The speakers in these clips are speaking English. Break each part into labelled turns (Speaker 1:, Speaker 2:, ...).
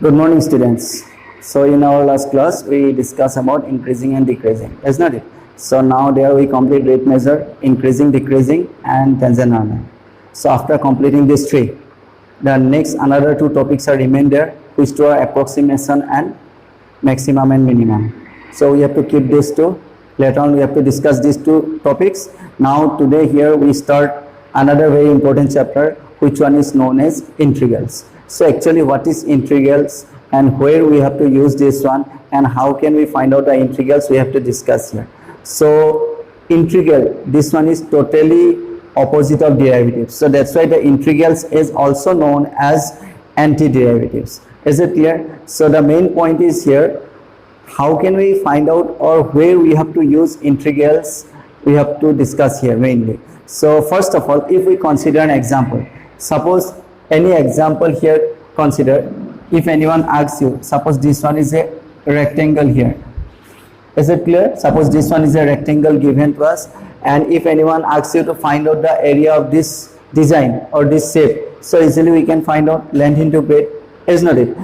Speaker 1: Good morning, students. So in our last class, we discussed about increasing and decreasing, isn't it? So now there we complete rate measure, increasing, decreasing, and tangent runner. So after completing these three, the next another two topics are remain there, which to are approximation and maximum and minimum. So we have to keep these two. Later on, we have to discuss these two topics. Now today here we start another very important chapter, which one is known as integrals. So actually what is integrals and where we have to use this one and how can we find out the integrals, we have to discuss here. So integral, this one is totally opposite of derivatives. So that's why the integrals is also known as anti-derivatives. Is it clear? So the main point is here, how can we find out or where we have to use integrals, we have to discuss here mainly. So first of all, if we consider an example, suppose any example here, consider if anyone asks you, suppose this one is a rectangle here. Is it clear? Suppose this one is a rectangle given to us, and if anyone asks you to find out the area of this design or this shape, so easily we can find out length into breadth, is not it?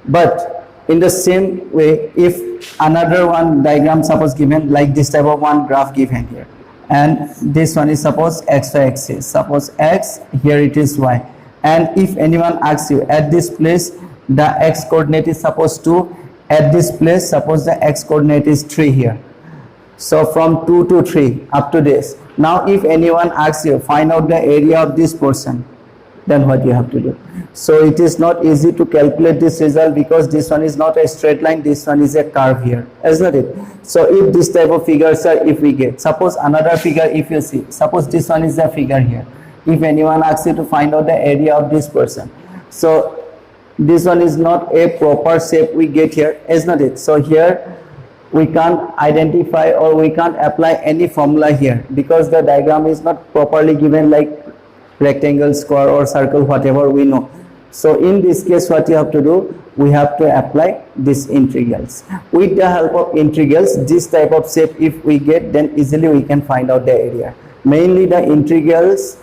Speaker 1: But in the same way, if another one diagram suppose given like this type of one graph given here, and this one is suppose x y axis, suppose x, here it is y, and if anyone asks you at this place the x coordinate is supposed to, at this place suppose the x coordinate is 3 here, so from 2 to 3 up to this. Now if anyone asks you find out the area of this portion, then what you have to do? So it is not easy to calculate this result because this one is not a straight line, this one is a curve here, isn't it? So if this type of figures are, if we get, suppose another figure, if you see, suppose this one is the figure here, if anyone asks you to find out the area of this person, so this one is not a proper shape we get here, isn't it? So here we can't identify or we can't apply any formula here because the diagram is not properly given like rectangle, square or circle, whatever we know. So in this case what you have to do, we have to apply these integrals. With the help of integrals, this type of shape if we get, then easily we can find out the area. Mainly the integrals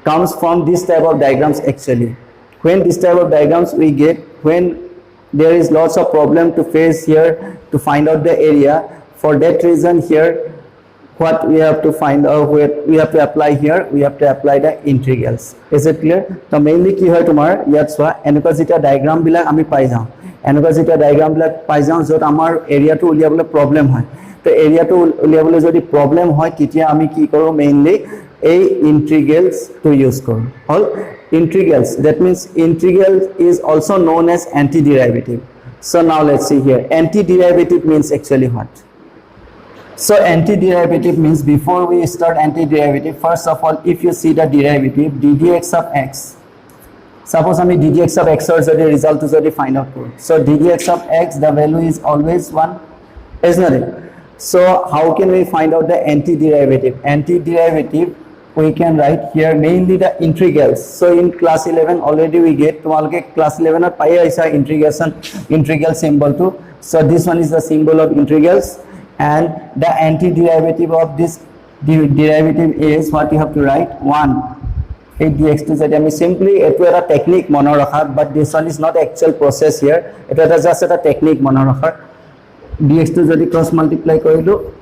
Speaker 1: comes from this type of diagrams actually. When this type of diagrams we get, when there is lots of problem to face here to find out the area, for that reason here what we have to find out, where we have to apply here, we have to apply the integrals. Is it clear? So mainly ki hoy tumar yat swa enuka jeta diagram bilak ami pai jao, enuka jeta diagram bilak pai jao jot amar area to uliabole problem hoy, to area to uliabole jodi problem hoy titia ami ki koru, mainly a integrals to use koru. All integrals, that means integral is also known as antiderivative. So now let's see here, antiderivative means actually what? So antiderivative means, before we start antiderivative, first of all if you see the derivative ddx of x, suppose ami ddx of x or jodi result to jodi find out koru, so ddx of x the value is always 1, isn't it? So how can we find out the antiderivative? Antiderivative we can write here mainly the integrals. So in class 11 already we get, tumaloke class 11 or pai aisa integral symbol to, so this one is the symbol of integrals, and the antiderivative of this derivative is what you have to write, 1 dx to z. I mean simply it was a technique mano rakha, but this one is not actual process here, it was just a technique mano rakha. Dx to z cross multiply korilu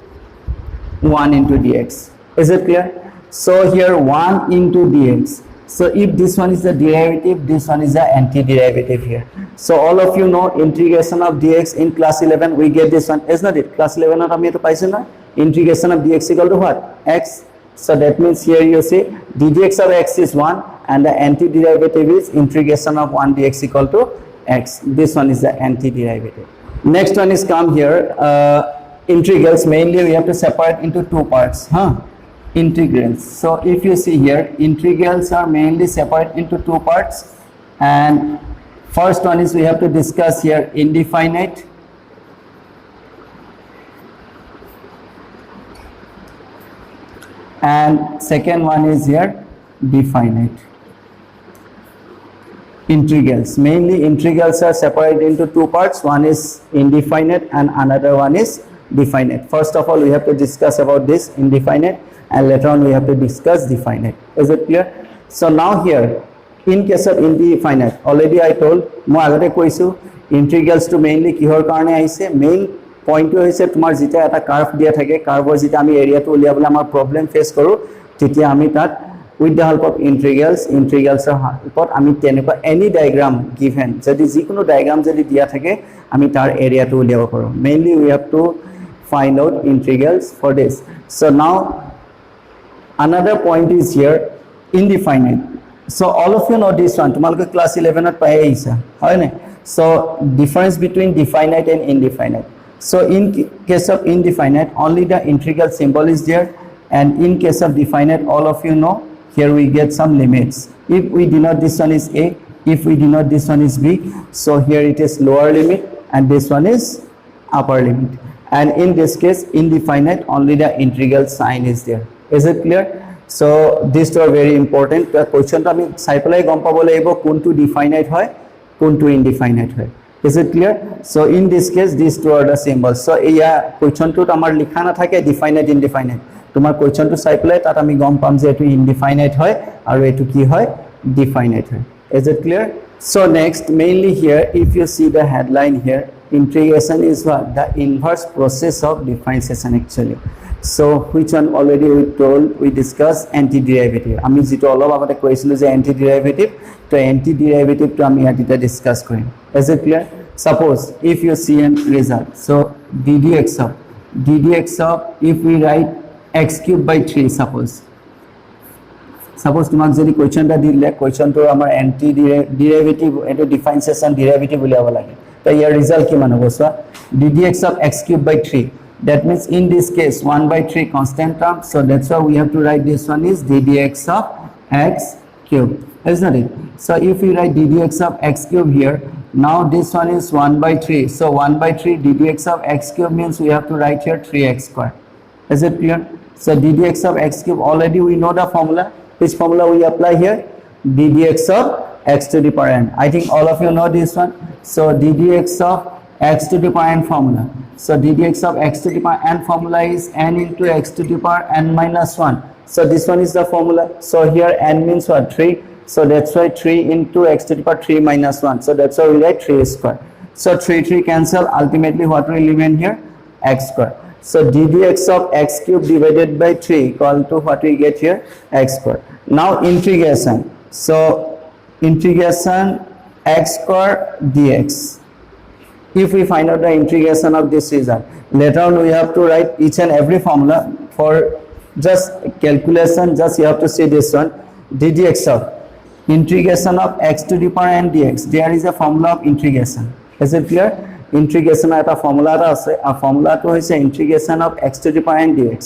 Speaker 1: 1 into dx. Is it clear? So here 1 into dx. So if this one is the derivative, this one is the antiderivative here. So all of you know integration of dx in class 11 we get this one, isn't it? Class 11 or ami to paise na integration of dx equal to what? X. So that means here you see ddx of x is 1 and the antiderivative is integration of 1 dx equal to x. This one is the antiderivative. Next one is come here, integrals. Mainly we have to separate into two parts, integrals. So if you see here, integrals are mainly separate into two parts, and first one is we have to discuss here indefinite and second one is here definite. Integrals, mainly integrals are separated into two parts, one is indefinite and another one is definite. First of all we have to discuss about this indefinite and later on we have to discuss definite. Is it clear? So now here in case of indefinite, already I told, মই আগতে কৈছো integrals to mainly কিহৰ কাৰণে আহিছে, main point হৈছে তোমাৰ যেতিয়া এটা কার্ভ দিয়া থাকে, কার্ভৰ যেতিয়া আমি এৰিয়াটো উলিয়াবলৈ আমাৰ প্ৰবলেম ফেস কৰো, তেতিয়া আমি তাত with the help of integrals help আমি তেনেকুৱা any diagram given, যদি যিকোনো diagram যদি দিয়া থাকে আমি তাৰ এৰিয়াটো উলিয়াব পাৰো. Mainly we have to find out integrals for this. So now another point is here, indefinite. So all of you know this one, তোমালোকে class 11 ত পাই আহিছা হয় নে? So difference between definite and indefinite. So in case of indefinite, only the integral symbol is there, and in case of definite, all of you know, here we get some limits. If we denote this one is A, if we denote this one is B, so here it is lower limit and this one is upper limit. And in this case, indefinite, only the integral sign is there. Is it clear? So these two are very important. The question to ami sai pelai gom pabo laibo kuntu definite hoy, kuntu indefinite hoy. Is it clear? So in this case, these two are the symbols. So eya question to amar likha na thake definite indefinite. Tomar question to sai pelai tat ami gom pam je etu indefinite hoy aru etu ki hoy, definite hoy. Is it clear? So next, mainly here, if you see the headline here, integration is what? The inverse process of differentiation actually. So which one already we told, we discussed antiderivative. আমি যেটো অলপ আগতে কৈছিলো যে antiderivative, তো antiderivative to আমি এটা discuss Karim. Is it clear? Suppose if you see an result, so ddx of if we write x cube by 3, suppose তোমাক যদি কোৱেশ্চনটা দিলে, কোৱেশ্চনটো আমাৰ antiderivative এটো differentiation derivative উলিয়াব লাগে, তো ইয়াৰ ৰিজাল্ট কিমান হ'ব? চোৱা ddx of x cube by 3. That means in this case 1 by 3 constant term, so that's why we have to write this one is ddx of x cube, isn't it? So if we write ddx of x cube here, now this one is 1 by 3, so 1 by 3 ddx of x cube means we have to write here 3x square. Is it clear? So ddx of x cube, already we know the formula. Which formula we apply here? ddx of x to the power n. I think all of you know this one. So ddx of x to the power n formula. So ddx of x to the power n formula is n into x to the power n minus 1. So this one is the formula. So here n means what? 3. So that's why 3 into x to the power 3 minus 1. So that's why we write 3 square. So 3 cancel. Ultimately what will remain here? X square. So ddx of x cube divided by 3 equal to what we get here? X square. Now integration. So integration x square dx. If we find out the integration of this result, later on we have to write each and every formula. For just calculation, just you have to see this one, ddx of integration of x to the power n dx. There is a formula of integration. Is it clear? Integration eta formula ase, a formula to hoise integration of x to the power n dx.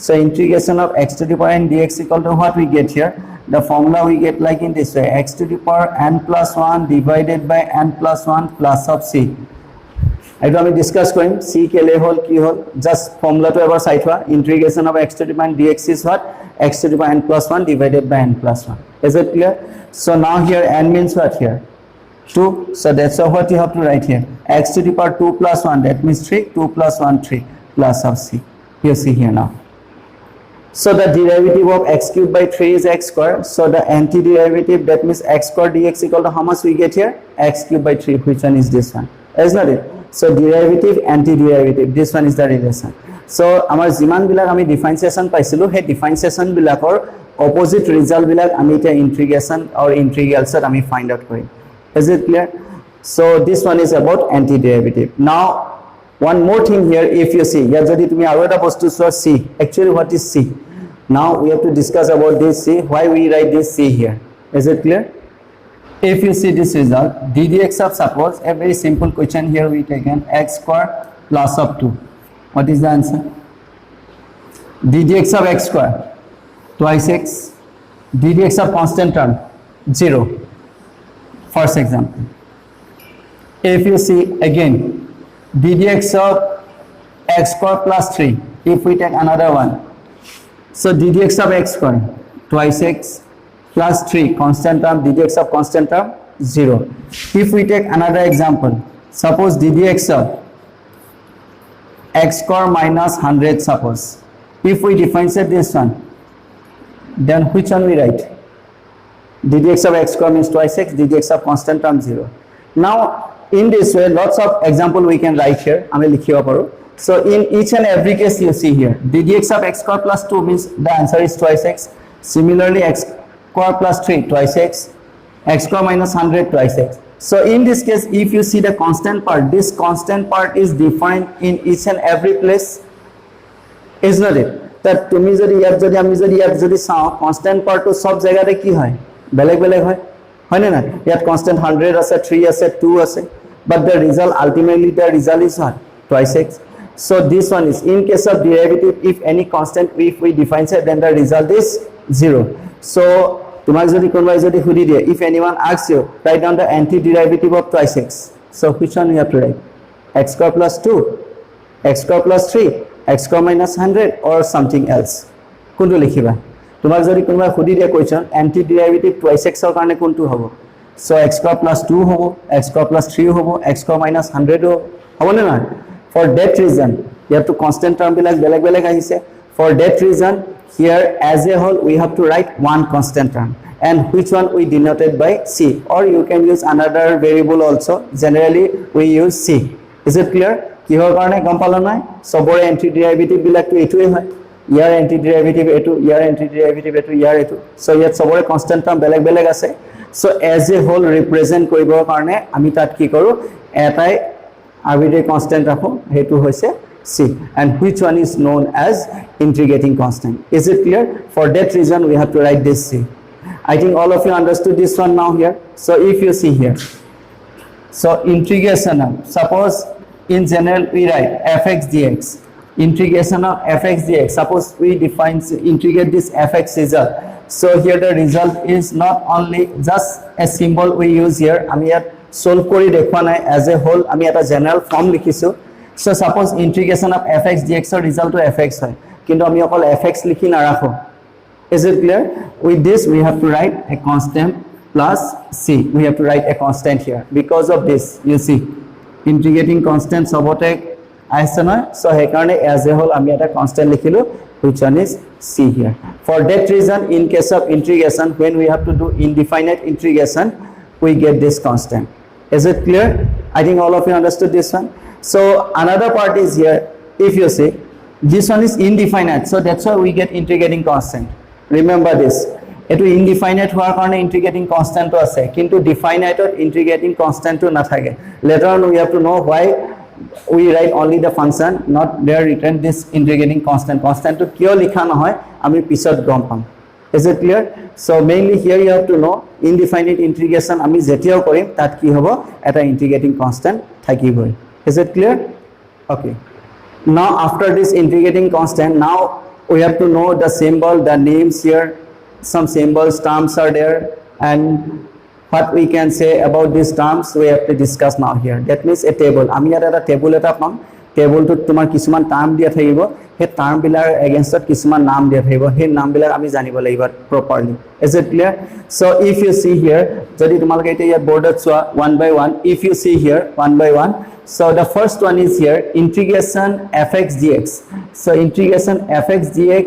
Speaker 1: So integration of x to the power n dx equal to what we get here? The formula we get like in this way, x to the power n plus 1 divided by n plus 1 plus of c. এইটো আমি discuss কৰিম c কেলে হল কি হল, just ফর্মুলাটো এবাৰ চাই থোৱা, integration of x to the power dx is what? X to the power n plus 1 divided by n plus 1. Is it clear? So now here n means what here? 2. So that's what you have to write here, x to the power 2 plus 1, that means 3, 2 plus 1 3 plus of c. You see here now. So the derivative of x cube by 3 is x square. So the antiderivative, that means x square dx equal to how much we get here? X cube by 3. Which one is this one? Is not it? So derivative, antiderivative, this one is the relation. So আমাৰ যিমান বিলাক আমি ডিফাৰেন্সিয়েচন পাইছিলো, সেই ডিফাৰেন্সিয়েচন বিলাকৰ opposite result বিলাক আমি এটা ইন্টিগ্ৰেশন or ইন্টিগ্ৰেলছত আমি find out Karim. Is it clear? So this one is about antiderivative. Now one more thing here, if you see here, যদি তুমি আৰু এটা বস্তু চোৱা c, actually what is c? Now we have to discuss about this c, why we write this c here. Is it clear? If you see this result, ddx of, suppose a very simple question here we taken x square plus of 2. What is the answer? ddx of x square twice x, ddx of constant term 0. First example. If you see again, ddx of x square plus 3, if we take another one, so ddx of x square twice x plus 3 constant term, ddx of constant term 0. If we take another example, suppose ddx of x square minus 100, suppose if we differentiate this one, then which one we write? ddx of x square means twice x, ddx of constant term 0. Now in this way lots of example we can write here. আমি লিখিব পাৰো. So in each and every case you see here ddx of x square plus 2 means the answer is twice x. Similarly x square plus 3 twice x, x square minus 100 twice x. So in this case if you see the constant part, this constant part is different in each and every place, is not it? That তুমি যদি ইয়াত যদি আমি যদি ইয়াত যদি চাও constant part to সব জায়গাতে কি হয় বেলেগ বেলেগ হয় হয় না ইয়াত constant 100 আছে 3 আছে 2 আছে, but the result ultimately the result is what twice x. So this one is in case of derivative if any constant if we define it then the result is 0. So তোমাক যদি কোনবাই যদি খুদি দিয়ে if anyone asks you write down the antiderivative of twice x, so which one you have to write? X square plus 2, x square plus 3, x square minus 100 or something else. কোনটো লিখিবা? তোমাক যদি কোনবাই খুদি দিয়ে কোৱেশ্চন antiderivative twice x ৰ কাৰণে কোনটো হ'ব? So x square plus 2 হ'ব, x square plus 3 হ'ব, x square minus 100 হ'ব নে নহয়? For that reason you have to constant term বিলাক বেলেগ বেলেগ আহিছে. For that reason here as a whole we have to write one constant term, and which one we denoted by c, or you can use another variable also. Generally we use c. Is it clear? কিহৰ কাৰণে গম পালা নাই? সবৰে antiderivative বিলাকটো এটোই হয়, ইয়াৰ antiderivative এটো, ইয়াৰ antiderivative এটো, ইয়াৰ এটো. So ইয়াত সবৰে constant term বেলেগ বেলেগ আছে. So as a whole represent কৰিবৰ কাৰণে আমি তাত কি কৰো এটাই arbitrary constant ৰাখো, হেতু হৈছে c, and which one is known as integrating constant. Is it clear? For that reason we have to write this c. I think all of you understood this one now here. So if you see here, so integration of, suppose in general we write fx dx, integration of fx dx, suppose we define integrate this fx result. So here the result is not only just a symbol we use here, আমি ইয়াত solve কৰি দেখুৱা নাই, as a whole আমি এটা general form লিখিছো. So suppose integration of fx dx or result to fx হয়, কিন্তু আমি অকল fx লিখি নাৰাখো. Is it clear? With this we have to write a constant plus c. We have to write a constant here because of this. You see integrating constant সবতে আছে না, so হেকাৰণে as a whole আমি এটা constant লিখিলো which one is c here. For that reason in case of integration when we have to do indefinite integration we get this constant. Is it clear? I think all of you understood this one. So another part is here, if you see this one is indefinite, so that's why we get integrating constant. Remember this, etu indefinite hoar karone integrating constant to ase, kintu definite or integrating constant to na thake. Later on we have to know why we write only the function, not there written this integrating constant. Constant to kyo likha na hoy ami pisot gom pam. Is it clear? So mainly here you have to know indefinite integration ami jetio korim tat ki hobo eta integrating constant thakiboi. Is it clear? Okay. Now after this integrating constant, now we have to know the symbol, the names here, some symbols, terms are there, and what we can say about these terms we have to discuss now here. That means a table. আমি এটা table এটা পাম, টেবুলটোত তোমাৰ কিছুমান term দিয়া থাকিব, সেই term বিলাৰ এগেইনষ্টত কিছুমান নাম দিয়া থাকিব, সেই নাম বিলাক আমি জানিব লাগিব properly. Is it clear? So if you see here, যদি তোমালোকে এটা ইয়াত বোৰ্ডত চোৱা one by one, if you see here one by one, so the first one is here integration fx dx. So integration fx dx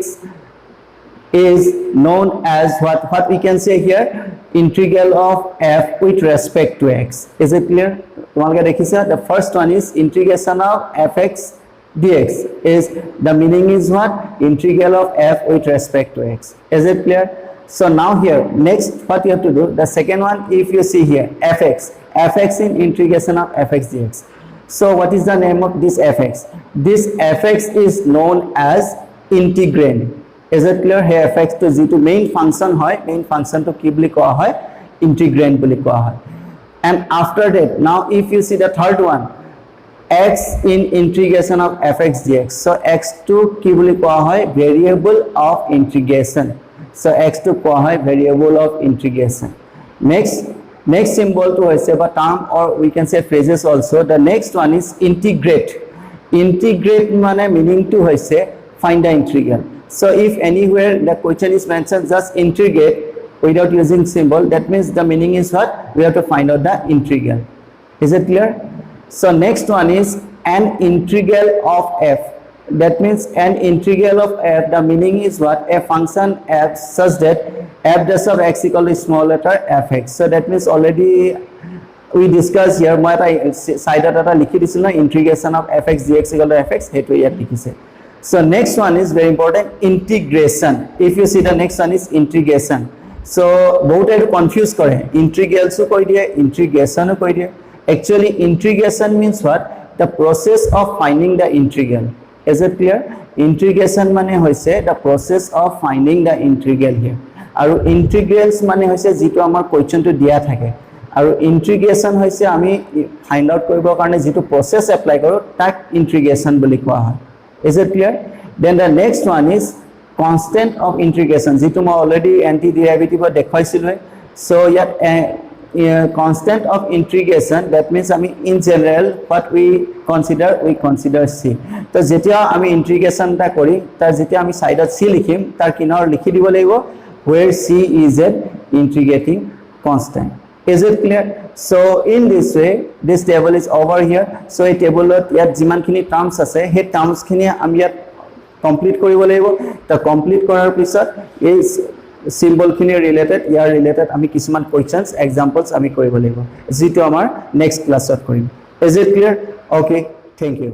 Speaker 1: is known as what we can say here integral of f with respect to x. Is it clear? তোমালোকে দেখিছা, the first one is integration of fx dx is the meaning is what integral of f with respect to x. Is it clear? So now here next what you have to do, the second one, if you see here fx in integration of fx dx. So what is the name of this fx? This fx is known as integrand. Is it clear? Here fx to g to main function hoy, main function to ki boli koa hoy integrand boli koa hoy. And after that now if you see the third one x in integration of fx dx, so x to ki boli koa hoy variable of integration. So x to koa hoy variable of integration. Next symbol to hoise ba term or we can say phrases also. The next one is integrate. Integrate mane meaning to hoise find the integral. So if anywhere the question is mentioned just integrate without using symbol, that means the meaning is what we have to find out the integral. Is it clear? So next one is an integral of f. that means an integral of f, the meaning is what, a function f such that f dash of x equal to small letter fx. So that means already we discussed here, মই এটা সাইডত এটা লিখি দিছিল না, integration of fx dx equal to fx, হেতু ইয়াত লিখিছে. So next one is very important, integration. If you see the next one is integration. So বহুত এটো কনফিউজ কৰে, integrals ও কৈ দিয়ে, integration ও কৈ দিয়ে. Actually integration means what, the process of finding the integral. Is it clear? Integration মানে হৈছে the process of finding the integral here. আৰু integrals মানে হৈছে যেটো আমাৰ কোৱেশ্চনটো দিয়া থাকে, আৰু integration হৈছে আমি ফাইন্ড আউট কৰিবৰ কাৰণে যেটো process এপ্লাই কৰো তাক integration বুলি কোৱা হয়. Is it clear? Then the next one is constant of integration, যেটো মই অলৰেডি এন্টি ডেৰিভেটিভত দেখাইছিলো. So yet constant of integration, that means আমি in general what we consider c. তো যেতিয়া আমি integration টা করি, তার যেতিয়া আমি সাইডত c লিখিম, তার কিনাৰ লিখি দিব লাগিব where c is an integrating constant. Is it clear? So in this way this table is over here. So এই টেবুলত ইয়াত যিমানখিনি টার্মস আছে সেই টার্মসখিনি আমি ইয়াত কমপ্লিট কৰিব লাগিব. তো কমপ্লিট কৰাৰ পিছত এই সিম্বল খিনি ৰিলেটেড, ইয়াৰ ৰিলেটেড আমি কিছুমান কোৱেশ্চনস এক্সাম্পলস আমি কৰিব লাগিব, যেটো আমাৰ নেক্সট ক্লাছত কৰিম. Is it clear? Okay, thank you.